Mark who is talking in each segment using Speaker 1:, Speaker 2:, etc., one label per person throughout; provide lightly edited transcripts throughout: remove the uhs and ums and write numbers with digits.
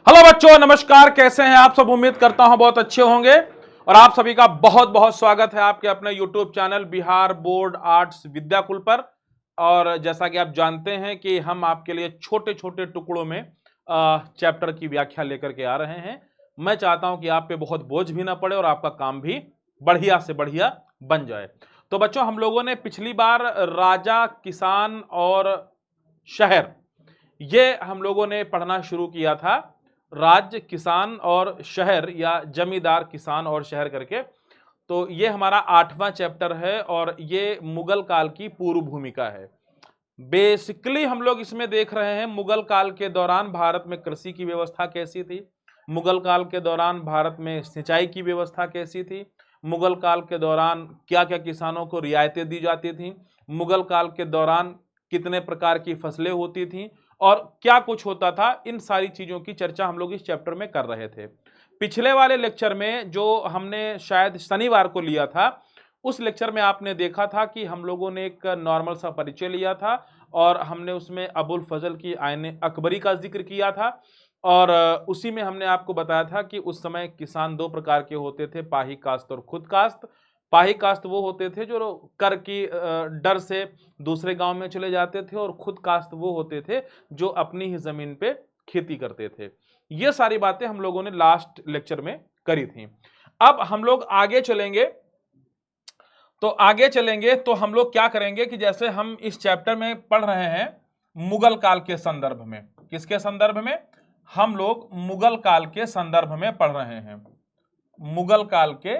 Speaker 1: Hello बच्चों, नमस्कार। कैसे हैं आप सब? उम्मीद करता हूं बहुत अच्छे होंगे और आप सभी का बहुत बहुत स्वागत है आपके अपने YouTube channel Bihar board arts Vidyakul पर। और जैसा कि आप जानते हैं कि हम आपके लिए छोटे छोटे टुकड़ों में चैप्टर की व्याख्या लेकर के आ रहे हैं। मैं चाहता हूं कि आप पे बहुत बोझ भी ना पड़े और आपका काम भी बढ़िया से बढ़िया बन जाए। तो बच्चों, हम लोगों ने पिछली बार राजा, किसान और शहर, ये हम लोगों ने पढ़ना शुरू किया था। राज्य, किसान और शहर, या जमींदार, किसान और शहर करके। तो ये हमारा 8वां चैप्टर है और ये मुगल काल की पूर्व भूमिका है। बेसिकली हम लोग इसमें देख रहे हैं मुगल काल के दौरान भारत में कृषि की व्यवस्था कैसी थी, मुगल काल के दौरान भारत में सिंचाई की व्यवस्था कैसी थी, मुगल काल के दौरान क्या क्या किसानों को रियायतें दी जाती थी, मुगल काल के दौरान कितने प्रकार की फसलें होती थी और क्या कुछ होता था। इन सारी चीजों की चर्चा हम लोग इस चैप्टर में कर रहे थे। पिछले वाले लेक्चर में जो हमने शायद शनिवार को लिया था, उस लेक्चर में आपने देखा था कि हम लोगों ने एक नॉर्मल सा परिचय लिया था और हमने उसमें अबुल फजल की आयन अकबरी का जिक्र किया था। और उसी में हमने आपको बताया था कि उस समय किसान दो प्रकार के होते थे, पाही काश्त और खुद काश्त। पाही काश्त वो होते थे जो कर की डर से दूसरे गांव में चले जाते थे, और खुद काश्त वो होते थे जो अपनी ही जमीन पे खेती करते थे। ये सारी बातें हम लोगों ने लास्ट लेक्चर में करी थी। अब हम लोग आगे चलेंगे। तो आगे चलेंगे तो हम लोग क्या करेंगे कि जैसे हम इस चैप्टर में पढ़ रहे हैं मुगल काल के संदर्भ में। किसके संदर्भ में? हम लोग मुगल काल के संदर्भ में पढ़ रहे हैं। मुगल काल के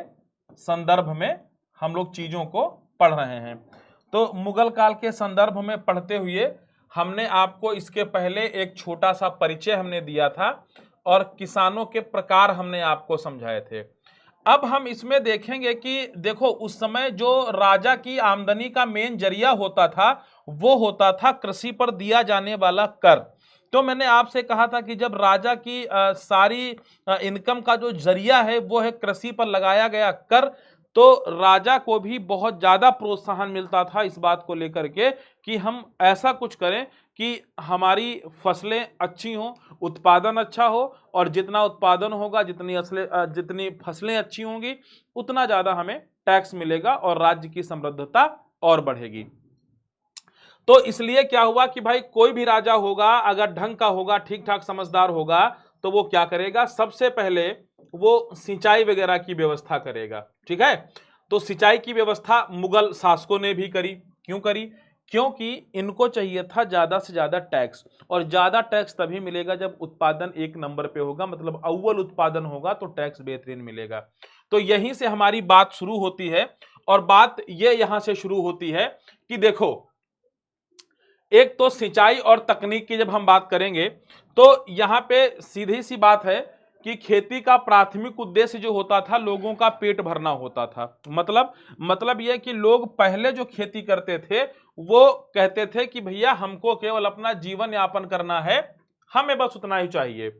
Speaker 1: संदर्भ में हम लोग चीजों को पढ़ रहे हैं। तो मुगल काल के संदर्भ में पढ़ते हुए हमने आपको इसके पहले एक छोटा सा परिचय हमने दिया था और किसानों के प्रकार हमने आपको समझाए थे। अब हम इसमें देखेंगे कि देखो, उस समय जो राजा की आमदनी का मेन जरिया होता था वो होता था कृषि पर दिया जाने वाला कर। तो मैंने आपसे कहा था कि जब राजा की सारी इनकम का जो जरिया है वो है कृषि पर लगाया गया कर, तो राजा को भी बहुत ज्यादा प्रोत्साहन मिलता था इस बात को लेकर के कि हम ऐसा कुछ करें कि हमारी फसलें अच्छी हों, उत्पादन अच्छा हो, और जितना उत्पादन होगा, जितनी फसलें अच्छी होंगी, उतना ज्यादा हमें टैक्स मिलेगा और राज्य की समृद्धता और बढ़ेगी। तो इसलिए क्या हुआ कि भाई कोई भी राजा होगा, अगर ढंग का होगा, ठीक ठाक समझदार होगा, तो वो क्या करेगा? सबसे पहले वो सिंचाई वगैरह की व्यवस्था करेगा। ठीक है? तो सिंचाई की व्यवस्था मुगल शासकों ने भी करी। क्यों करी? क्योंकि इनको चाहिए था ज्यादा से ज्यादा टैक्स, और ज्यादा टैक्स तभी मिलेगा जब उत्पादन एक नंबर पे होगा, मतलब अव्वल उत्पादन होगा तो टैक्स बेहतरीन मिलेगा। तो यहीं से हमारी बात शुरू होती है, और बात ये यहां से शुरू होती है कि देखो, एक तो सिंचाई और तकनीक की जब हम बात करेंगे तो यहां पे सीधी सी बात है कि खेती का प्राथमिक उद्देश्य जो होता था, लोगों का पेट भरना होता था। मतलब यह कि लोग पहले जो खेती करते थे वो कहते थे कि भैया हमको केवल अपना जीवन यापन करना है, हमें बस उतना ही चाहिए।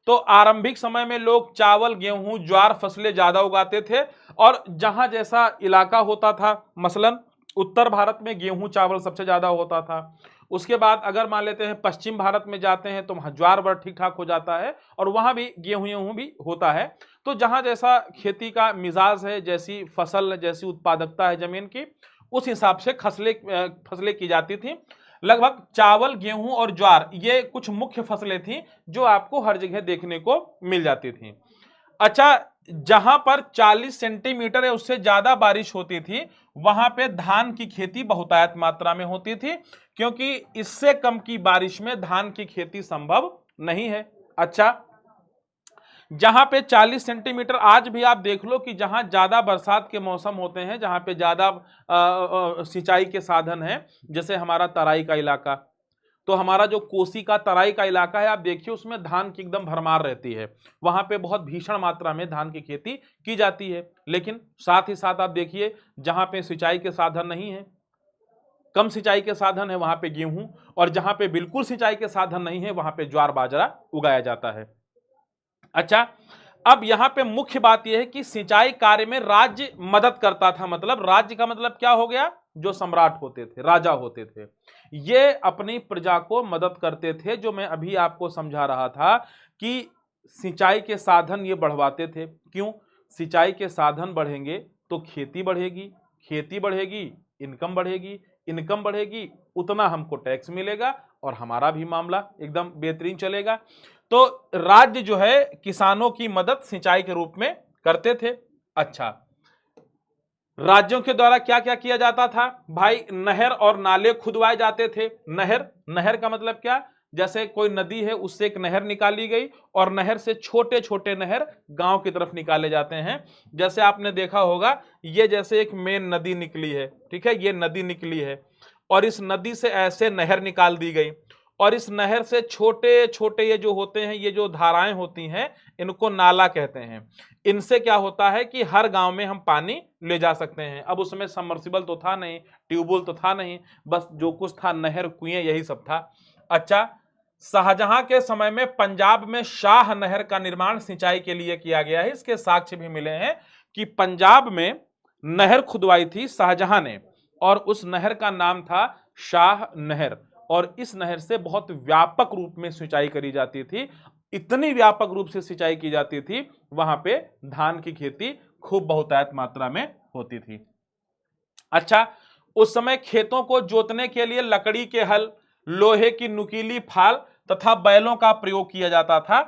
Speaker 1: तो आरंभिक समय में लोग चावल, गेहूं, ज्वार फसलें ज्यादा उगाते थे, और जहां जैसा इलाका होता था, मसलन उत्तर भारत में गेहूं चावल सबसे ज्यादा होता था। उसके बाद अगर मान लेते हैं पश्चिम भारत में जाते हैं तो वहां ज्वार बड़ा ठीक ठाक हो जाता है, और वहां भी गेहूं भी होता है। तो जहां जैसा खेती का मिजाज है, जैसी फसल, जैसी उत्पादकता है जमीन की, उस हिसाब से फसलें की जाती थी। लगभग चावल, गेहूं और ज्वार ये कुछ मुख्य फसलें थी जो आपको हर जगह देखने को मिल जाती थी। अच्छा, जहां पर 40 सेंटीमीटर या उससे ज्यादा बारिश होती थी वहां पे धान की खेती बहुतायत मात्रा में होती थी, क्योंकि इससे कम की बारिश में धान की खेती संभव नहीं है। अच्छा, जहां पे 40 सेंटीमीटर, आज भी आप देख लो कि जहां ज्यादा बरसात के मौसम होते हैं, जहां पे ज्यादा सिंचाई के साधन है, जैसे हमारा तराई का इलाका, तो हमारा जो कोसी का तराई का इलाका है, आप देखिए उसमें धान की एकदम भरमार रहती है। वहां पे बहुत भीषण मात्रा में धान की खेती की जाती है। लेकिन साथ ही साथ आप देखिए जहां पे सिंचाई के साधन नहीं है, कम सिंचाई के साधन है, वहां पे गेहूं, और जहां पे बिल्कुल सिंचाई के साधन नहीं है वहां पे ज्वार बाजरा उगाया जाता है। अच्छा, अब यहां पे मुख्य बात यह है कि सिंचाई कार्य में राज्य मदद करता था। मतलब राज्य का मतलब क्या हो गया? जो सम्राट होते थे, राजा होते थे, ये अपनी प्रजा को मदद करते थे। जो मैं अभी आपको समझा रहा था कि सिंचाई के साधन ये बढ़वाते थे। क्यों? सिंचाई के साधन बढ़ेंगे तो खेती बढ़ेगी, खेती बढ़ेगी, इनकम बढ़ेगी, इनकम बढ़ेगी, उतना हमको टैक्स मिलेगा और हमारा भी मामला एकदम बेहतरीन चलेगा। तो राज्य जो है किसानों की मदद सिंचाई के रूप में करते थे। अच्छा, राज्यों के द्वारा क्या क्या किया जाता था भाई? नहर और नाले खुदवाए जाते थे। नहर, नहर का मतलब क्या? जैसे कोई नदी है, उससे एक नहर निकाली गई और नहर से छोटे छोटे नहर गांव की तरफ निकाले जाते हैं। जैसे आपने देखा होगा, ये जैसे एक मेन नदी निकली है, ठीक है, ये नदी निकली है और इस नदी से ऐसे नहर निकाल दी गई और इस नहर से छोटे छोटे ये जो होते हैं, ये जो धाराएं होती हैं, इनको नाला कहते हैं। इनसे क्या होता है कि हर गांव में हम पानी ले जा सकते हैं। अब उसमें सबमर्सिबल तो था नहीं, ट्यूबवेल तो था नहीं, बस जो कुछ था नहर, कुएं, यही सब था। अच्छा, शाहजहां के समय में पंजाब में शाह नहर का निर्माण सिंचाई के लिए किया गया है। इसके साक्ष्य भी मिले हैं कि पंजाब में नहर खुदवाई थी शाहजहां ने और उस नहर का नाम था शाह नहर और इस नहर से बहुत व्यापक रूप में सिंचाई करी जाती थी। इतनी व्यापक रूप से सिंचाई की जाती थी, वहां पे धान की खेती खूब बहुतायत मात्रा में होती थी। अच्छा, उस समय खेतों को जोतने के लिए लकड़ी के हल, लोहे की नुकीली फाल तथा बैलों का प्रयोग किया जाता था।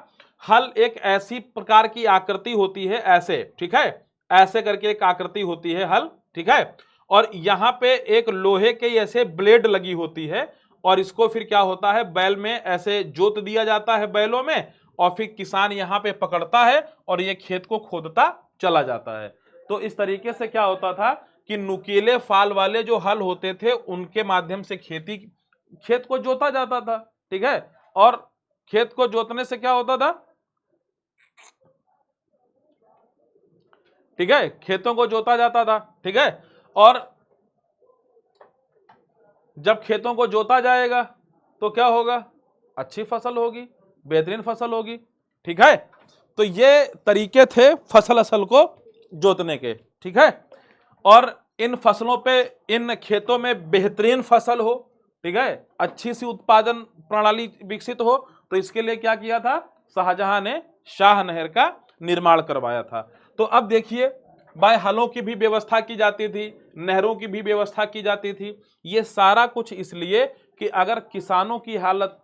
Speaker 1: हल एक ऐसी प्रकार की आकृति होती है, ऐसे, ठीक है, ऐसे करके एक आकृति होती है हल, ठीक है, और यहां पे एक लोहे के ऐसे ब्लेड लगी होती है और इसको फिर क्या होता है, बैल में ऐसे जोत दिया जाता है बैलों में और फिर किसान यहां पे पकड़ता है और ये खेत को खोदता चला जाता है। तो इस तरीके से क्या होता था कि नुकीले फाल वाले जो हल होते थे उनके माध्यम से खेत को जोता जाता था, ठीक है, और खेत को जोतने से क्या होता था, ठीक है, खेतों को जोता जाता था, ठीक है, और जब खेतों को जोता जाएगा तो क्या होगा, अच्छी फसल होगी, बेहतरीन फसल होगी, ठीक है। तो ये तरीके थे फसल असल को जोतने के, ठीक है, और इन फसलों पे, इन खेतों में बेहतरीन फसल हो, ठीक है, अच्छी सी उत्पादन प्रणाली विकसित हो, तो इसके लिए क्या किया था, शाहजहां ने शाह नहर का निर्माण करवाया था। तो अब देखिए भाई, हलों की भी व्यवस्था की जाती थी, नहरों की भी व्यवस्था की जाती थी। ये सारा कुछ इसलिए कि अगर किसानों की हालत,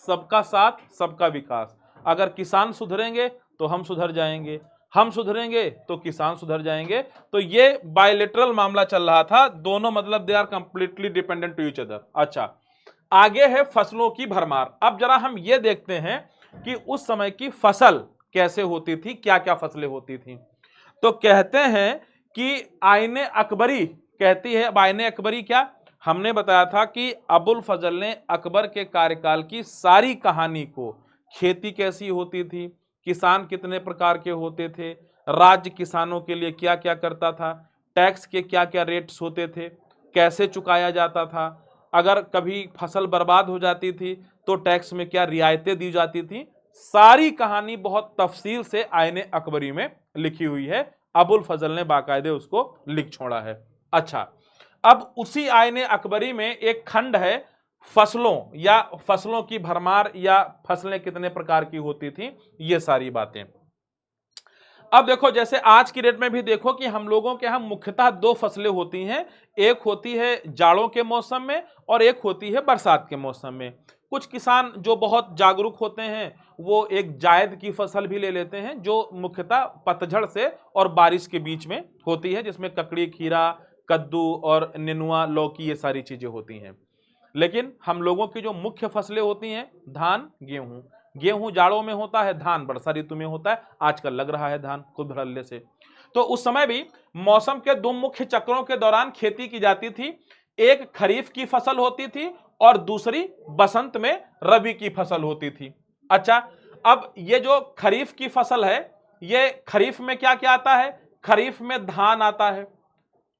Speaker 1: सबका साथ सबका विकास, अगर किसान सुधरेंगे तो हम सुधर जाएंगे, हम सुधरेंगे तो किसान सुधर जाएंगे। तो ये बायलेटरल मामला चल रहा था, दोनों मतलब they are completely dependent to each other. अच्छा, आगे है फसलों की भरमार। अब जरा हम ये देखते हैं कि उस समय की फसल कैसे होती थी, क्या क्या फसलें होती थी। तो कहते हैं कि आईने अकबरी कहती है, अब आईने अकबरी क्या, हमने बताया था कि अबुल फजल ने अकबर के कार्यकाल की सारी कहानी को, खेती कैसी होती थी, किसान कितने प्रकार के होते थे, राज्य किसानों के लिए क्या क्या करता था, टैक्स के क्या क्या रेट्स होते थे, कैसे चुकाया जाता था, अगर कभी फसल बर्बाद हो जाती थी तो टैक्स में क्या रियायतें दी जाती थी, सारी कहानी बहुत तफसील से आईने अकबरी में लिखी हुई है। अबुल फजल ने बाकायदे उसको लिख छोड़ा है। अच्छा, अब उसी आईने अकबरी में एक खंड है फसलों या फसलों की भरमार या फसलें कितने प्रकार की होती थी, ये सारी बातें। अब देखो, जैसे आज की डेट में भी देखो कि हम लोगों के यहाँ मुख्यतः दो फसलें होती हैं, एक होती है जाड़ों के मौसम में और एक होती है बरसात के मौसम में। कुछ किसान जो बहुत जागरूक होते हैं वो एक जायद की फसल भी ले लेते हैं जो मुख्यतः पतझड़ से और बारिश के बीच में होती है, जिसमें ककड़ी, खीरा, कद्दू और नेनुआ, लौकी, ये सारी चीजें होती हैं। लेकिन हम लोगों की जो मुख्य फसलें होती हैं, धान, गेहूं। गेहूं जाड़ों में होता है, धान वर्षा ऋतु में होता है। आजकल लग रहा है धान खुद धड़ल्ले से। तो उस समय भी मौसम के दो मुख्य चक्रों के दौरान खेती की जाती थी। एक खरीफ की फसल होती थी और दूसरी बसंत में रबी की फसल होती थी। अच्छा, अब ये जो खरीफ की फसल है, ये खरीफ में क्या क्या आता है, खरीफ में धान आता है,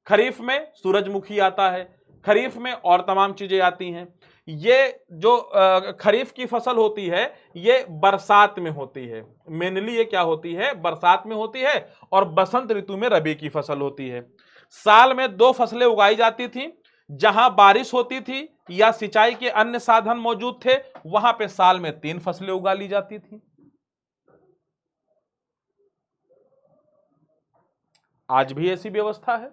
Speaker 1: खरीफ में सूरजमुखी आता है, खरीफ में और तमाम चीजें आती हैं। ये जो खरीफ की फसल होती है ये बरसात में होती है, मेनली ये क्या होती है, बरसात में होती है, और बसंत ऋतु में रबी की फसल होती है। साल में दो फसलें उगाई जाती थी, जहां बारिश होती थी या सिंचाई के अन्य साधन मौजूद थे वहां पे साल में तीन फसलें उगा ली जाती थी। आज भी ऐसी व्यवस्था है।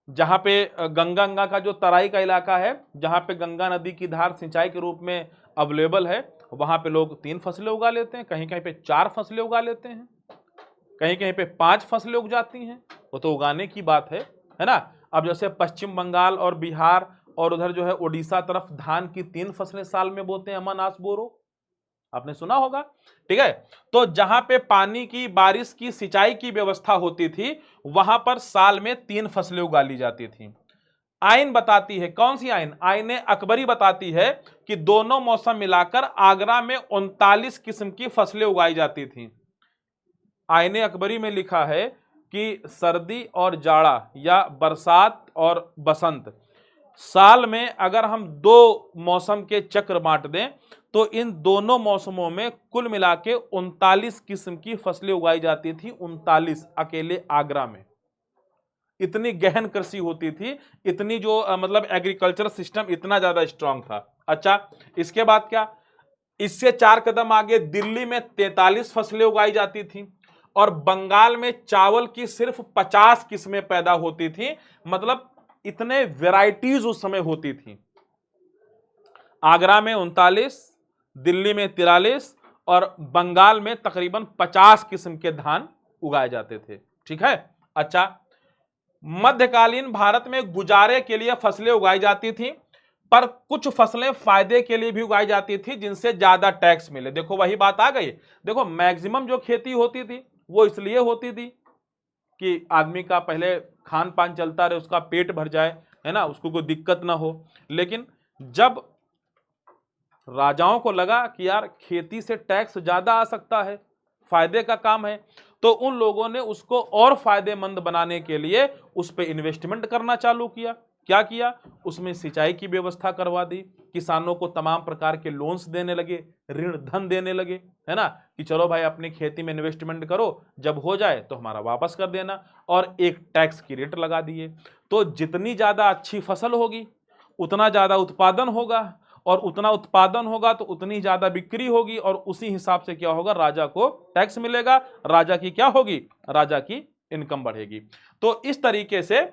Speaker 1: जहां पे गंगा का जो तराई का इलाका है, जहां पे गंगा नदी की धार सिंचाई के रूप में अवेलेबल है, वहां पे लोग 3 फसलें उगा लेते हैं, कहीं कहीं पे 4 फसलें उगा लेते हैं, कहीं कहीं पे 5 फसलें उग जाती हैं। वो तो उगाने की बात है ना। अब जैसे पश्चिम बंगाल और बिहार और उधर जो है उड़ीसा तरफ धान की 3 फसलें साल में बोते हैं, अमन, बोरो, आपने सुना होगा। ठीक है, तो जहां पे पानी की, बारिश की, सिंचाई की व्यवस्था होती थी, वहां पर साल में 3 फसलें उगा ली जाती थी। आइन बताती है, कौन सी आइन? आइन अकबरी बताती है कि दोनों मौसम मिलाकर आगरा में 39 किस्म की फसलें उगाई जाती थी। आइन अकबरी में लिखा है कि सर्दी और जाड़ा या बरसात और बसंत, साल में अगर हम 2 मौसम के चक्र बांट दें तो इन दोनों मौसमों में कुल मिला के 39 किस्म की फसलें उगाई जाती थी। 39 अकेले आगरा में। इतनी गहन कृषि होती थी, इतनी जो मतलब एग्रीकल्चर सिस्टम इतना ज्यादा स्ट्रांग था। अच्छा, इसके बाद क्या? इससे 4 कदम आगे दिल्ली में 43 फसलें उगाई जाती थी और बंगाल में चावल की सिर्फ 50 किस्में पैदा होती थी। मतलब इतने वैरायटीज उस समय होती थी। आगरा में 39, दिल्ली में 43 और बंगाल में तकरीबन 50 किस्म के धान उगाए जाते थे। ठीक है। अच्छा, मध्यकालीन भारत में गुजारे के लिए फसलें उगाई जाती थी, पर कुछ फसलें फायदे के लिए भी उगाई जाती थी जिनसे ज्यादा टैक्स मिले। देखो वही बात आ गई। देखो मैक्सिमम जो खेती होती थी वो इसलिए होती थी कि आदमी का पहले खान पान चलता रहे, उसका पेट भर जाए, है ना, उसको कोई दिक्कत ना हो। लेकिन जब राजाओं को लगा कि यार खेती से टैक्स ज्यादा आ सकता है, फायदे का काम है, तो उन लोगों ने उसको और फायदेमंद बनाने के लिए उस पर इन्वेस्टमेंट करना चालू किया। क्या किया? उसमें सिंचाई की व्यवस्था करवा दी, किसानों को तमाम प्रकार के लोन्स देने लगे, ऋण धन देने लगे, है ना, कि चलो भाई अपनी खेती में इन्वेस्टमेंट करो, जब हो जाए तो हमारा वापस कर देना, और एक टैक्स की रेट लगा दिए। तो जितनी ज्यादा अच्छी फसल होगी उतना ज्यादा उत्पादन होगा, और उतना उत्पादन होगा तो उतनी ज्यादा बिक्री होगी, और उसी हिसाब से क्या होगा? राजा को टैक्स मिलेगा, राजा की क्या होगी? राजा की इनकम बढ़ेगी। तो इस तरीके से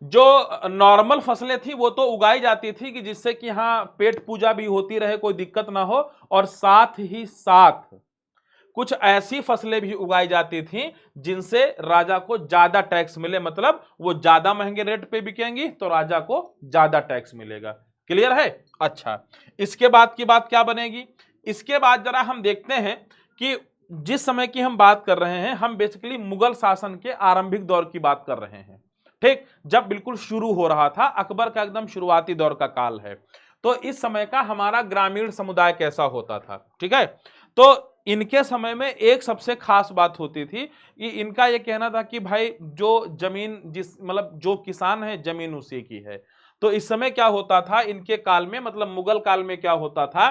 Speaker 1: जो नॉर्मल फसलें थी वो तो उगाई जाती थी कि जिससे कि हाँ पेट पूजा भी होती रहे, कोई दिक्कत ना हो, और साथ ही साथ कुछ ऐसी फसलें भी उगाई जाती थी जिनसे राजा को ज्यादा टैक्स मिले, मतलब वो ज्यादा महंगे रेट पे बिकेंगी तो राजा को ज्यादा टैक्स मिलेगा। क्लियर है? अच्छा, इसके बाद की बात क्या बनेगी? इसके बाद जरा हम देखते हैं कि जिस समय की हम बात कर रहे हैं, हम बेसिकली मुगल शासन के आरंभिक दौर की बात कर रहे हैं। ठीक, जब बिल्कुल शुरू हो रहा था, अकबर का एकदम शुरुआती दौर का काल है। तो इस समय का हमारा ग्रामीण समुदाय कैसा होता था? ठीक है, तो इनके समय में एक सबसे खास बात होती थी कि इनका यह कहना था कि भाई जो जमीन, जिस मतलब जो किसान है जमीन उसी की है। तो इस समय क्या होता था इनके काल में, मतलब मुगल काल में क्या होता था,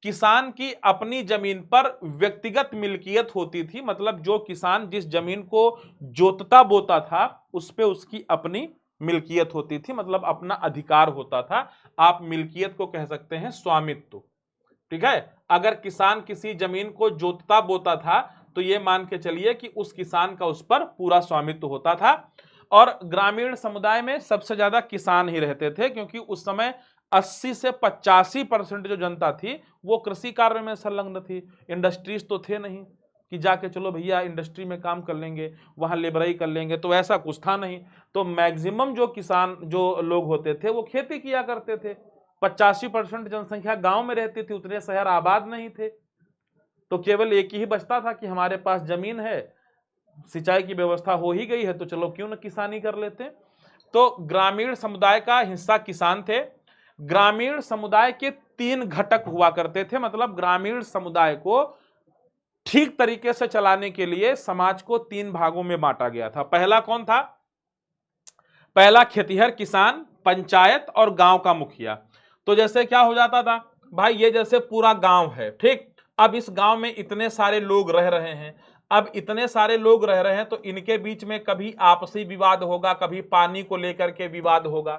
Speaker 1: किसान की अपनी जमीन पर व्यक्तिगत मिल्कियत होती थी। मतलब जो किसान जिस जमीन को जोतता बोता था उस पे उसकी अपनी मिल्कियत होती थी, मतलब अपना अधिकार होता था। आप मिल्कियत को कह सकते हैं स्वामित्व। ठीक है, अगर किसान किसी जमीन को जोतता बोता था तो ये मान के चलिए कि उस किसान का उस पर पूरा स्वामित्व होता था। और ग्रामीण समुदाय में सबसे ज्यादा किसान ही रहते थे, क्योंकि उस समय 80 से 85% जो जनता थी वो कृषि कार्य में संलग्न थी। इंडस्ट्रीज तो थे नहीं कि जाके चलो भैया इंडस्ट्री में काम कर लेंगे, वहां लेबराई कर लेंगे, तो ऐसा कुछ था नहीं। तो मैक्सिमम जो किसान जो लोग होते थे वो खेती किया करते थे। 85% जनसंख्या गांव में रहती थी, उतने शहर आबाद नहीं थे। तो केवल एक ही बचता था कि हमारे पास जमीन है, सिंचाई की व्यवस्था हो ही गई है, तो चलो क्यों न किसानी कर लेते। तो ग्रामीण समुदाय का हिस्सा किसान थे। ग्रामीण समुदाय के 3 घटक हुआ करते थे, मतलब ग्रामीण समुदाय को ठीक तरीके से चलाने के लिए समाज को 3 भागों में बांटा गया था। पहला कौन था? पहला खेतिहर किसान, पंचायत और गांव का मुखिया। तो जैसे क्या हो जाता था भाई, ये जैसे पूरा गांव है, ठीक, अब इस गांव में इतने सारे लोग रह रहे हैं। अब इतने सारे लोग रह रहे हैं तो इनके बीच में कभी आपसी विवाद होगा, कभी पानी को लेकर के विवाद होगा,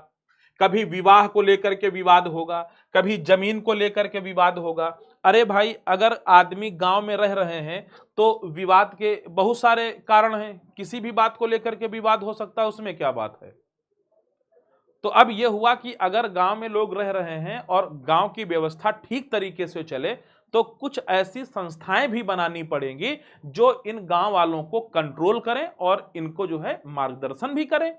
Speaker 1: कभी विवाह को लेकर के विवाद होगा, कभी जमीन को लेकर के विवाद होगा। अरे भाई, अगर आदमी गांव में रह रहे हैं तो विवाद के बहुत सारे कारण हैं, किसी भी बात को लेकर के विवाद हो सकता है, उसमें क्या बात है। तो अब यह हुआ कि अगर गांव में लोग रह रहे हैं और गांव की व्यवस्था ठीक तरीके से चले तो कुछ ऐसी संस्थाएं भी बनानी पड़ेंगी जो इन गांव वालों को कंट्रोल करें और इनको जो है मार्गदर्शन भी करें।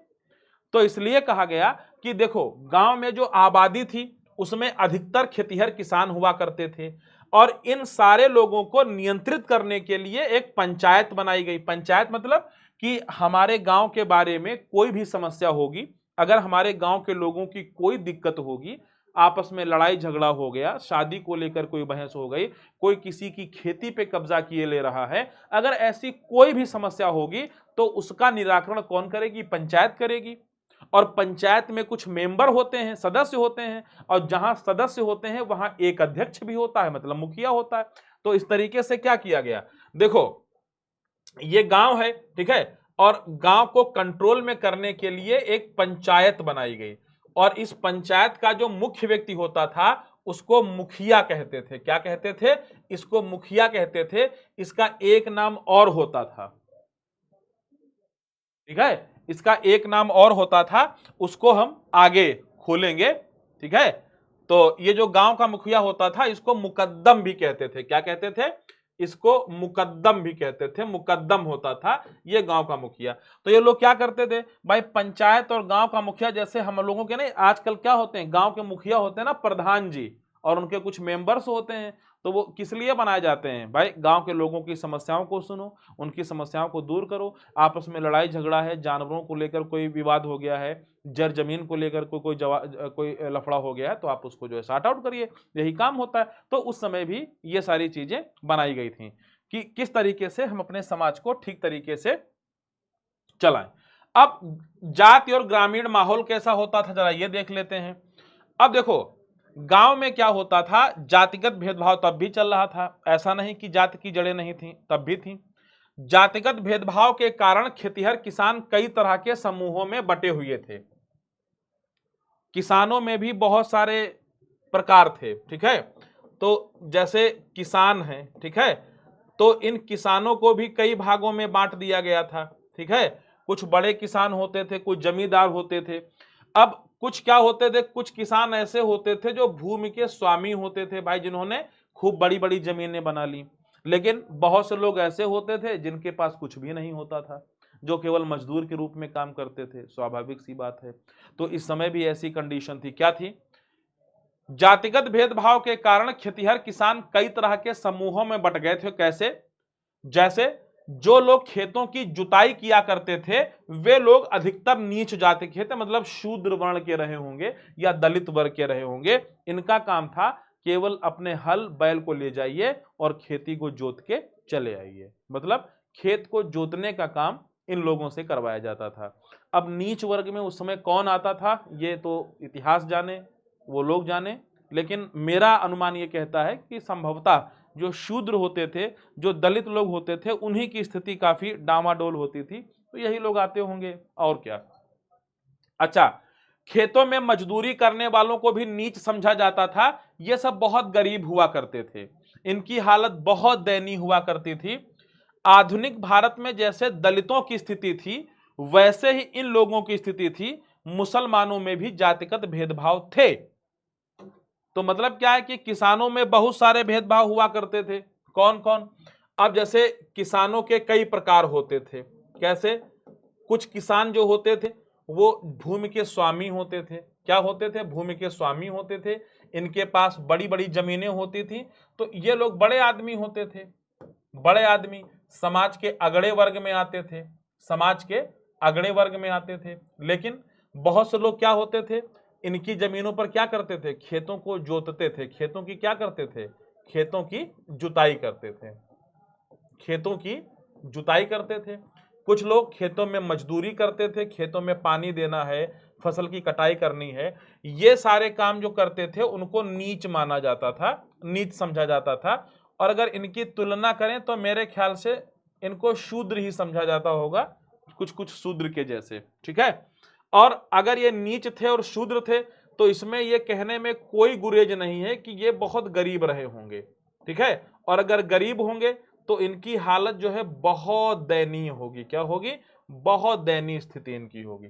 Speaker 1: तो इसलिए कहा गया कि देखो, गांव में जो आबादी थी उसमें अधिकतर खेतिहर किसान हुआ करते थे और इन सारे लोगों को नियंत्रित करने के लिए एक पंचायत बनाई गई। पंचायत मतलब कि हमारे गांव के बारे में कोई भी समस्या होगी, अगर हमारे गांव के लोगों की कोई दिक्कत होगी, आपस में लड़ाई झगड़ा हो गया, शादी को लेकर कोई बहस हो गई, कोई किसी की खेती पे कब्जा किए ले रहा है, अगर ऐसी कोई भी समस्या होगी तो उसका निराकरण कौन करेगी? पंचायत करेगी। और पंचायत में कुछ मेंबर होते हैं, सदस्य होते हैं, और जहां सदस्य होते हैं वहां एक अध्यक्ष भी होता है, मतलब मुखिया होता है। तो इस तरीके से क्या किया गया, देखो ये गांव है, ठीक है, और गांव को कंट्रोल में करने के लिए एक पंचायत बनाई गई और इस पंचायत का जो मुख्य व्यक्ति होता था उसको मुखिया कहते थे। क्या कहते थे? इसको मुखिया कहते थे। इसका एक नाम और होता था, ठीक है, इसका एक नाम और होता था, उसको हम आगे खोलेंगे, ठीक है। तो ये जो गांव का मुखिया होता था इसको मुकद्दम भी कहते थे। क्या कहते थे? इसको मुकद्दम भी कहते थे। मुकद्दम होता था ये गांव का मुखिया। तो ये लोग क्या करते थे भाई, पंचायत और गांव का मुखिया, जैसे हम लोगों के नहीं आजकल क्या होते हैं, गांव के मुखिया होते हैं ना प्रधान जी, और उनके कुछ मेंबर्स होते हैं। तो वो किस लिए बनाए जाते हैं भाई? गांव के लोगों की समस्याओं को सुनो, उनकी समस्याओं को दूर करो। आपस में लड़ाई झगड़ा है, जानवरों को लेकर कोई विवाद हो गया है, जर जमीन को लेकर कोई लफड़ा हो गया है, तो आप उसको जो है सॉर्ट आउट करिए, यही काम होता है। तो उस समय भी ये सारी चीजें बनाई गई थी कि किस तरीके से हम अपने समाज को ठीक तरीके से चलाएं। अब जाति और ग्रामीण माहौल कैसा होता था, जरा ये देख लेते हैं। अब देखो, गांव में क्या होता था, जातिगत भेदभाव तब भी चल रहा था, ऐसा नहीं कि जाति की जड़ें नहीं थी, तब भी थी। जातिगत भेदभाव के कारण खेतिहर किसान कई तरह के समूहों में बटे हुए थे। किसानों में भी बहुत सारे प्रकार थे, ठीक है। तो जैसे किसान हैं, ठीक है, तो इन किसानों को भी कई भागों में बांट दिया गया था, ठीक है। कुछ बड़े किसान होते थे, कुछ जमींदार होते थे। अब कुछ क्या होते थे, कुछ किसान ऐसे होते थे जो भूमि के स्वामी होते थे भाई, जिन्होंने खूब बड़ी बड़ी जमीनें बना ली। लेकिन बहुत से लोग ऐसे होते थे जिनके पास कुछ भी नहीं होता था, जो केवल मजदूर के रूप में काम करते थे। स्वाभाविक सी बात है। तो इस समय भी ऐसी कंडीशन थी। क्या थी? जातिगत भेदभाव के कारण खेतिहर किसान कई तरह के समूहों में बट गए थे। कैसे? जैसे जो लोग खेतों की जुताई किया करते थे वे लोग अधिकतर नीच जाति के थे, मतलब शूद्र वर्ण के रहे होंगे या दलित वर्ग के रहे होंगे। इनका काम था केवल अपने हल बैल को ले जाइए और खेती को जोत के चले आइए, मतलब खेत को जोतने का काम इन लोगों से करवाया जाता था। अब नीच वर्ग में उस समय कौन आता था, ये तो इतिहास जाने, वो लोग जाने, लेकिन मेरा अनुमान ये कहता है कि संभवतः जो शूद्र होते थे, जो दलित लोग होते थे, उन्हीं की स्थिति काफी डामाडोल होती थी, तो यही लोग आते होंगे, और क्या। अच्छा, खेतों में मजदूरी करने वालों को भी नीच समझा जाता था। ये सब बहुत गरीब हुआ करते थे, इनकी हालत बहुत दयनीय हुआ करती थी। आधुनिक भारत में जैसे दलितों की स्थिति थी वैसे ही इन लोगों की स्थिति थी। मुसलमानों में भी जातिगत भेदभाव थे। तो मतलब क्या है कि किसानों में बहुत सारे भेदभाव हुआ करते थे। कौन कौन? अब जैसे किसानों के कई प्रकार होते थे। कैसे? कुछ किसान जो होते थे वो भूमि के स्वामी होते थे। क्या होते थे? भूमि के स्वामी होते थे। इनके पास बड़ी बड़ी जमीनें होती थी। तो ये लोग बड़े आदमी होते थे। बड़े आदमी समाज के अगड़े वर्ग में आते थे, समाज के अगड़े वर्ग में आते थे। लेकिन बहुत से लोग क्या होते थे, इनकी जमीनों पर क्या करते थे, खेतों को जोतते थे। खेतों की क्या करते थे? खेतों की जुताई करते थे। खेतों की जुताई करते थे। कुछ लोग खेतों में मजदूरी करते थे, खेतों में पानी देना है, फसल की कटाई करनी है, ये सारे काम जो करते थे उनको नीच माना जाता था, नीच समझा जाता था। और अगर इनकी तुलना करें तो मेरे ख्याल से इनको शूद्र ही समझा जाता होगा, कुछ कुछ शूद्र के जैसे, ठीक है। और अगर ये नीच थे और शूद्र थे तो इसमें ये कहने में कोई गुरेज नहीं है कि ये बहुत गरीब रहे होंगे, ठीक है। और अगर गरीब होंगे तो इनकी हालत जो है बहुत दयनीय होगी। क्या होगी? बहुत दयनीय स्थिति इनकी होगी।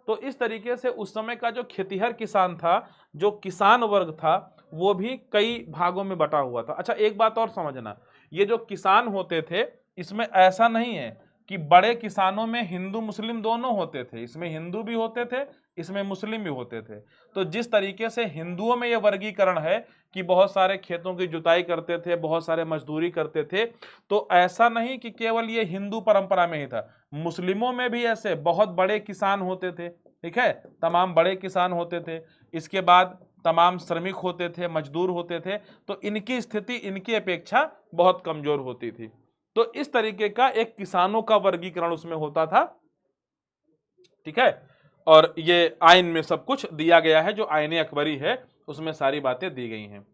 Speaker 1: तो इस तरीके से उस समय का जो खेतिहर किसान था, जो किसान वर्ग था, वो भी कई भागों में बटा हुआ था। अच्छा, एक बात और समझना, ये जो किसान होते थे इसमें ऐसा नहीं है कि बड़े किसानों में हिंदू मुस्लिम दोनों होते थे, इसमें हिंदू भी होते थे, इसमें मुस्लिम भी होते थे। तो जिस तरीके से हिंदुओं में यह वर्गीकरण है कि बहुत सारे खेतों की जुताई करते थे, बहुत सारे मजदूरी करते थे, तो ऐसा नहीं कि केवल ये हिंदू परंपरा में ही था, मुस्लिमों में भी ऐसे बहुत बड़े किसान होते थे, ठीक है, तमाम बड़े किसान होते थे। इसके बाद तमाम श्रमिक होते थे, मजदूर होते थे, तो इनकी स्थिति इनकी अपेक्षा बहुत कमजोर होती थी। तो इस तरीके का एक किसानों का वर्गीकरण उसमें होता था, ठीक है। और ये आइन में सब कुछ दिया गया है, जो आईने अकबरी है उसमें सारी बातें दी गई हैं।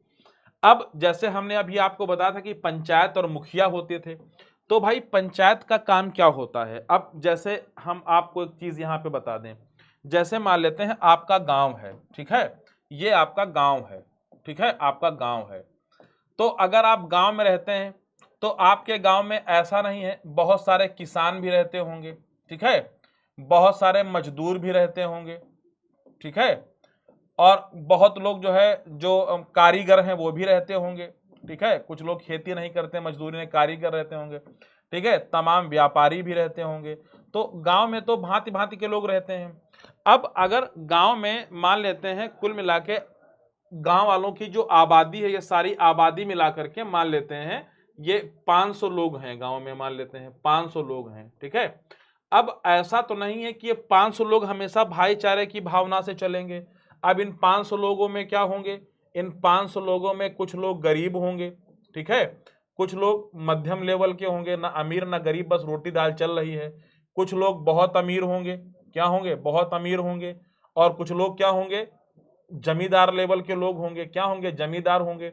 Speaker 1: अब जैसे हमने अभी आपको बताया था कि पंचायत और मुखिया होते थे, तो भाई पंचायत का काम क्या होता है? अब जैसे हम आपको एक चीज यहां पे बता दें, जैसे मान लेते हैं आपका गांव है, ठीक है, ये आपका गांव है, ठीक है, आपका गांव है। तो अगर आप गांव में रहते हैं तो आपके गांव में ऐसा नहीं है, बहुत सारे किसान भी रहते होंगे, ठीक है, बहुत सारे मजदूर भी रहते होंगे, ठीक है, और बहुत लोग जो है जो कारीगर हैं वो भी रहते होंगे, ठीक है, कुछ लोग खेती नहीं करते, मजदूरी में कारीगर रहते होंगे, ठीक है, तमाम व्यापारी भी रहते होंगे। तो गांव में तो भांति भांति के लोग रहते हैं। अब अगर गांव में मान लेते हैं कुल मिला के गांव वालों की जो आबादी है, ये सारी आबादी मिला करके मान लेते हैं ये 500 लोग हैं गांव में, मान लेते हैं 500 लोग हैं, ठीक है। अब ऐसा तो नहीं है कि ये 500 लोग हमेशा भाईचारे की भावना से चलेंगे। अब इन 500 लोगों में क्या होंगे? इन 500 लोगों में कुछ लोग गरीब होंगे, ठीक है, कुछ लोग मध्यम लेवल के होंगे, ना अमीर ना गरीब, बस रोटी दाल चल रही है। कुछ लोग बहुत अमीर होंगे, क्या होंगे? बहुत अमीर होंगे। और कुछ लोग क्या होंगे? जमींदार लेवल के लोग होंगे, क्या होंगे? जमींदार होंगे।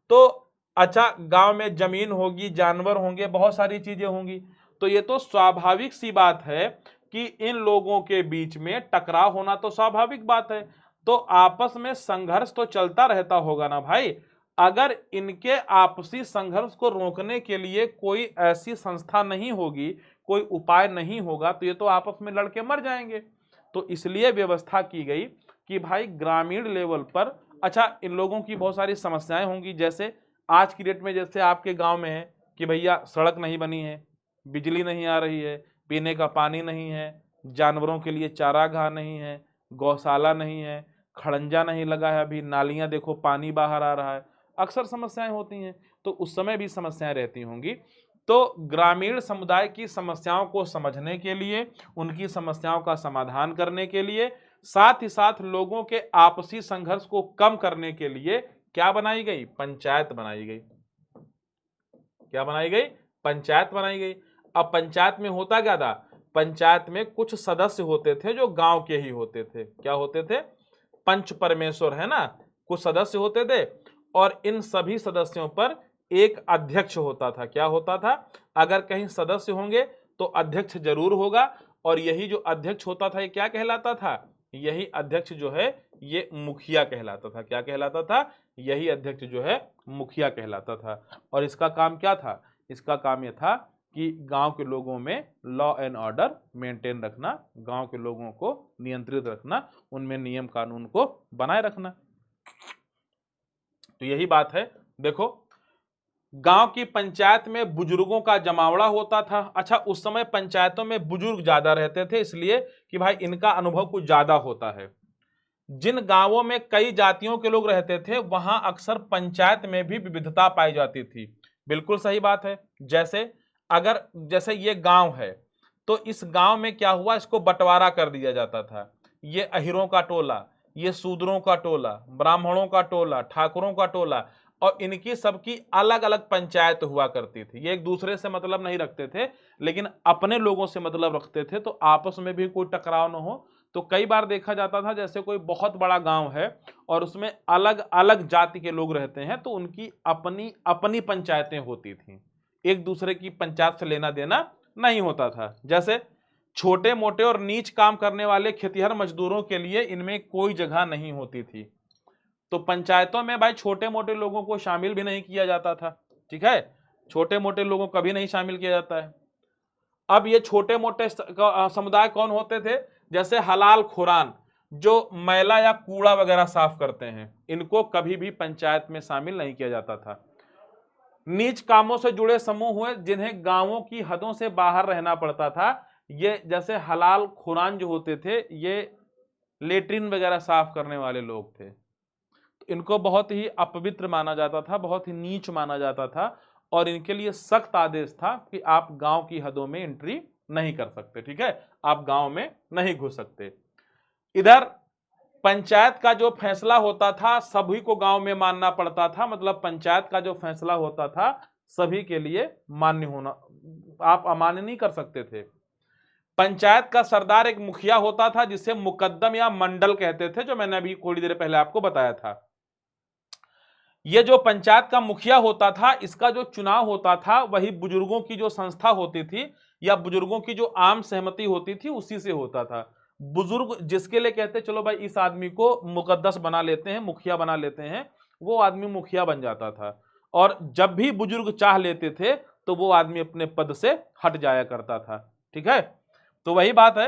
Speaker 1: तो अच्छा, गांव में जमीन होगी, जानवर होंगे, बहुत सारी चीजें होंगी, तो ये तो स्वाभाविक सी बात है कि इन लोगों के बीच में टकराव होना तो स्वाभाविक बात है। तो आपस में संघर्ष तो चलता रहता होगा ना भाई। अगर इनके आपसी संघर्ष को रोकने के लिए कोई ऐसी संस्था नहीं होगी, कोई उपाय नहीं होगा, तो ये तो आपस में लड़के मर जाएंगे। तो इसलिए व्यवस्था की गई कि भाई ग्रामीण लेवल पर, अच्छा, इन लोगों की बहुत सारी समस्याएं होंगी, जैसे आज की डेट में जैसे आपके गांव में है कि भैया सड़क नहीं बनी है, बिजली नहीं आ रही है, पीने का पानी नहीं है, जानवरों के लिए चारागाह नहीं है, गौशाला नहीं है, खड़ंजा नहीं लगा है, अभी नालियां देखो पानी बाहर आ रहा है, अक्सर समस्याएं होती हैं। तो उस समय भी समस्याएं रहती होंगी। तो ग्रामीण समुदाय की समस्याओं को समझने के लिए, उनकी समस्याओं का समाधान करने के लिए, साथ ही साथ लोगों के आपसी संघर्ष को कम करने के लिए क्या बनाई गई? पंचायत बनाई गई। क्या बनाई गई? पंचायत बनाई गई। अब पंचायत में होता क्या था? पंचायत में कुछ सदस्य होते थे जो गांव के ही होते थे। क्या होते थे? पंच परमेश्वर, है ना, कुछ सदस्य होते थे, और इन सभी सदस्यों पर एक अध्यक्ष होता था। क्या होता था? अगर कहीं सदस्य होंगे तो अध्यक्ष जरूर होगा, और यही जो अध्यक्ष होता था ये क्या कहलाता था? यही अध्यक्ष जो है ये मुखिया कहलाता था। क्या कहलाता था? यही अध्यक्ष जो है मुखिया कहलाता था। और इसका काम क्या था? इसका काम यह था कि गांव के लोगों में लॉ एंड ऑर्डर मेंटेन रखना, गांव के लोगों को नियंत्रित रखना, उनमें नियम कानून को बनाए रखना। तो यही बात है। देखो, गांव की पंचायत में बुजुर्गों का जमावड़ा होता था। अच्छा, उस समय पंचायतों में बुजुर्ग ज्यादा रहते थे, इसलिए कि भाई इनका अनुभव कुछ ज्यादा होता है। जिन गांवों में कई जातियों के लोग रहते थे वहां अक्सर पंचायत में भी विविधता पाई जाती थी। बिल्कुल सही बात है। जैसे ये गांव है, तो इस गांव में क्या हुआ, इसको बंटवारा कर दिया जाता था। ये अहिरों का टोला, ये शूद्रों का टोला, ब्राह्मणों का टोला, ठाकुरों का टोला, और इनकी सबकी अलग अलग पंचायत हुआ करती थी। ये एक दूसरे से मतलब नहीं रखते थे, लेकिन अपने लोगों से मतलब रखते थे, तो आपस में भी कोई टकराव न हो। तो कई बार देखा जाता था जैसे कोई बहुत बड़ा गांव है और उसमें अलग अलग जाति के लोग रहते हैं, तो उनकी अपनी अपनी पंचायतें होती थी, एक दूसरे की पंचायत से लेना देना नहीं होता था। जैसे छोटे मोटे और नीच काम करने वाले खेतिहर मजदूरों के लिए इनमें कोई जगह नहीं होती थी। तो पंचायतों में भाई छोटे मोटे लोगों को शामिल भी नहीं किया जाता था, ठीक है, छोटे मोटे लोगों को कभी नहीं शामिल किया जाता है। अब ये छोटे मोटे समुदाय कौन होते थे? जैसे हलाल खुरान, जो मैला या कूड़ा वगैरह साफ करते हैं, इनको कभी भी पंचायत में शामिल नहीं किया जाता था। नीच कामों से जुड़े समूह हुए जिन्हें गांवों की हदों से बाहर रहना पड़ता था। ये जैसे हलाल खुरान जो होते थे, ये लेट्रिन वगैरह साफ करने वाले लोग थे। तो इनको बहुत ही अपवित्र माना जाता था, बहुत ही नीच माना जाता था, और इनके लिए सख्त आदेश था कि आप गांव की हदों में एंट्री नहीं कर सकते, ठीक है, आप गांव में नहीं घुस सकते। इधर पंचायत का जो फैसला होता था सभी को गांव में मानना पड़ता था, मतलब पंचायत का जो फैसला होता था सभी के लिए मान्य होना, आप अमान्य नहीं कर सकते थे। पंचायत का सरदार एक मुखिया होता था जिसे मुकद्दम या मंडल कहते थे, जो मैंने अभी थोड़ी देर पहले आपको बताया था। यह जो पंचायत का मुखिया होता था, इसका जो चुनाव होता था वही बुजुर्गों की जो संस्था होती थी या बुजुर्गों की जो आम सहमति होती थी उसी से होता था। बुजुर्ग जिसके लिए कहते चलो भाई इस आदमी को मुकद्दस बना लेते हैं, मुखिया बना लेते हैं, वो आदमी मुखिया बन जाता था। और जब भी बुजुर्ग चाह लेते थे तो वो आदमी अपने पद से हट जाया करता था, ठीक है। तो वही बात है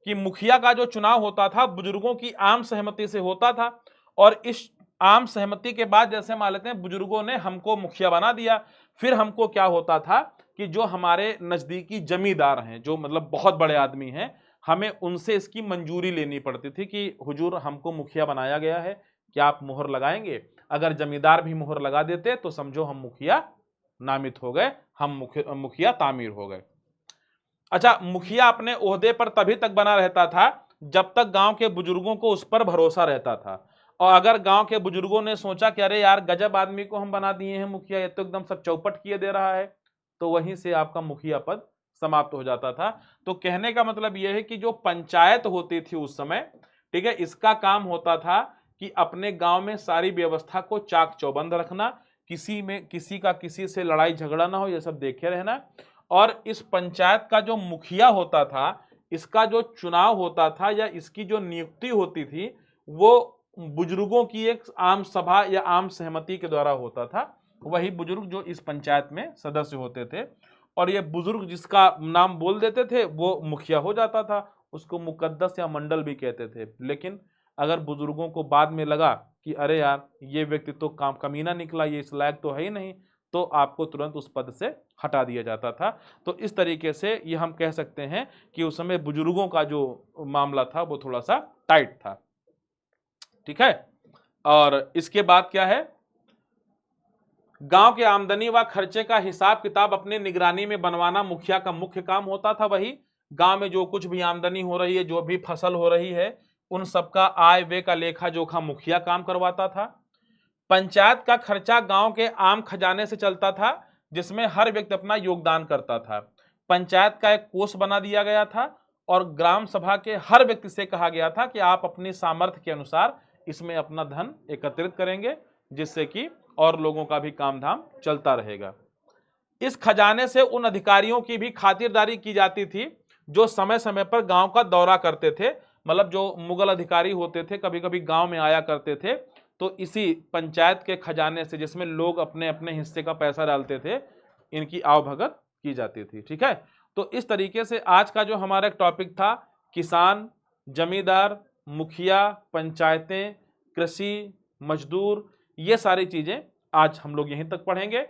Speaker 1: कि मुखिया का जो चुनाव होता था बुजुर्गों की आम सहमति से होता था, और इस आम सहमति के बाद जैसे मान लेते हैं बुजुर्गों ने हमको मुखिया बना दिया, फिर हमको क्या होता था कि जो हमारे नजदीकी जमींदार हैं, जो मतलब बहुत बड़े आदमी हैं, हमें उनसे इसकी मंजूरी लेनी पड़ती थी कि हुजूर हमको मुखिया बनाया गया है, क्या आप मुहर लगाएंगे? अगर जमींदार भी मुहर लगा देते तो समझो हम मुखिया नामित हो गए, हम मुखिया तामीर हो गए। अच्छा, मुखिया अपने ओहदे पर तभी तक बना रहता था जब तक गांव के बुजुर्गों को उस पर भरोसा रहता था, और अगर गांव के बुजुर्गों ने सोचा कि अरे यार गजब आदमी को हम बना दिए हैं मुखिया, ये तो एकदम सब चौपट किए दे रहा है, तो वहीं से आपका मुखिया पद समाप्त हो जाता था। तो कहने का मतलब यह है कि जो पंचायत होती थी उस समय, ठीक है, इसका काम होता था कि अपने गांव में सारी व्यवस्था को चाक चौबंद रखना, किसी का किसी से लड़ाई झगड़ा ना हो, यह सब देखे रहना। और इस पंचायत का जो मुखिया होता था, इसका जो चुनाव होता था या इसकी जो नियुक्ति होती थी, वो बुजुर्गों की एक आम सभा या आम सहमति के द्वारा होता था। वही बुजुर्ग जो इस पंचायत में सदस्य होते थे, और ये बुजुर्ग जिसका नाम बोल देते थे वो मुखिया हो जाता था, उसको मुकद्दस या मंडल भी कहते थे। लेकिन अगर बुजुर्गों को बाद में लगा कि अरे यार ये व्यक्ति तो काम कमीना निकला, ये इस लायक तो है ही नहीं, तो आपको तुरंत उस पद से हटा दिया जाता था। तो इस तरीके से ये हम कह सकते हैं कि उस समय बुजुर्गों का जो मामला था वो थोड़ा सा टाइट था, ठीक है। और इसके बाद क्या है, गांव के आमदनी व खर्चे का हिसाब किताब अपने निगरानी में बनवाना मुखिया का मुख्य काम होता था। वही गांव में जो कुछ भी आमदनी हो रही है, जो भी फसल हो रही है, उन सबका आय व्यय का लेखा जोखा मुखिया काम करवाता था। पंचायत का खर्चा गांव के आम खजाने से चलता था, जिसमें हर व्यक्ति अपना योगदान करता था। पंचायत का एक कोष बना दिया गया था, और ग्राम सभा के हर व्यक्ति से कहा गया था कि आप अपनी सामर्थ्य के अनुसार इसमें अपना धन एकत्रित करेंगे, जिससे कि और लोगों का भी काम धाम चलता रहेगा। इस खजाने से उन अधिकारियों की भी खातिरदारी की जाती थी जो समय समय पर गांव का दौरा करते थे, मतलब जो मुगल अधिकारी होते थे कभी कभी गांव में आया करते थे, तो इसी पंचायत के खजाने से, जिसमें लोग अपने अपने हिस्से का पैसा डालते थे, इनकी आवभगत की जाती थी, ठीक है। तो इस तरीके से आज का जो हमारा टॉपिक था, किसान, जमींदार, मुखिया, पंचायतें, कृषि, मजदूर, ये सारी चीजें आज हम लोग यहीं तक पढ़ेंगे।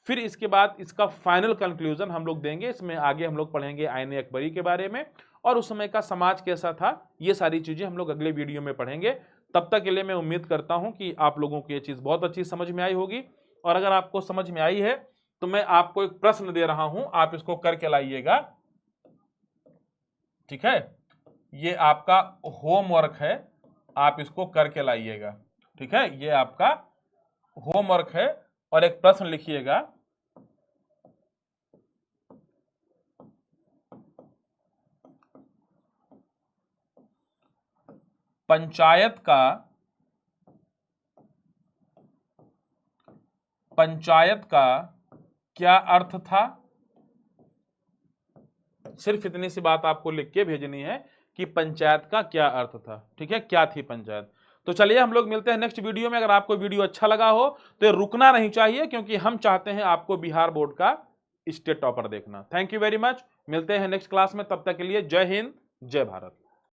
Speaker 1: फिर इसके बाद इसका फाइनल कंक्लूजन हम लोग देंगे, इसमें आगे हम लोग पढ़ेंगे आईने अकबरी के बारे में, और उस समय का समाज कैसा था, ये सारी चीजें हम लोग अगले वीडियो में पढ़ेंगे। तब तक के लिए मैं उम्मीद करता हूं कि आप लोगों को ये चीज बहुत अच्छी समझ में आई होगी, और अगर आपको समझ में आई है तो मैं आपको एक प्रश्न दे रहा हूं, आप इसको करके लाइएगा, ठीक है। ये आपका होमवर्क है, आप इसको करके लाइएगा, ठीक है, ये आपका होमवर्क है, और एक प्रश्न लिखिएगा। पंचायत का क्या अर्थ था? सिर्फ इतनी सी बात आपको लिख के भेजनी है कि पंचायत का क्या अर्थ था, ठीक है, क्या थी पंचायत। तो चलिए हम लोग मिलते हैं नेक्स्ट वीडियो में। अगर आपको वीडियो अच्छा लगा हो तो ये रुकना नहीं चाहिए, क्योंकि हम चाहते हैं आपको बिहार बोर्ड का स्टेट टॉपर देखना। थैंक यू वेरी मच, मिलते हैं नेक्स्ट क्लास में, तब तक के लिए जय हिंद जय भारत।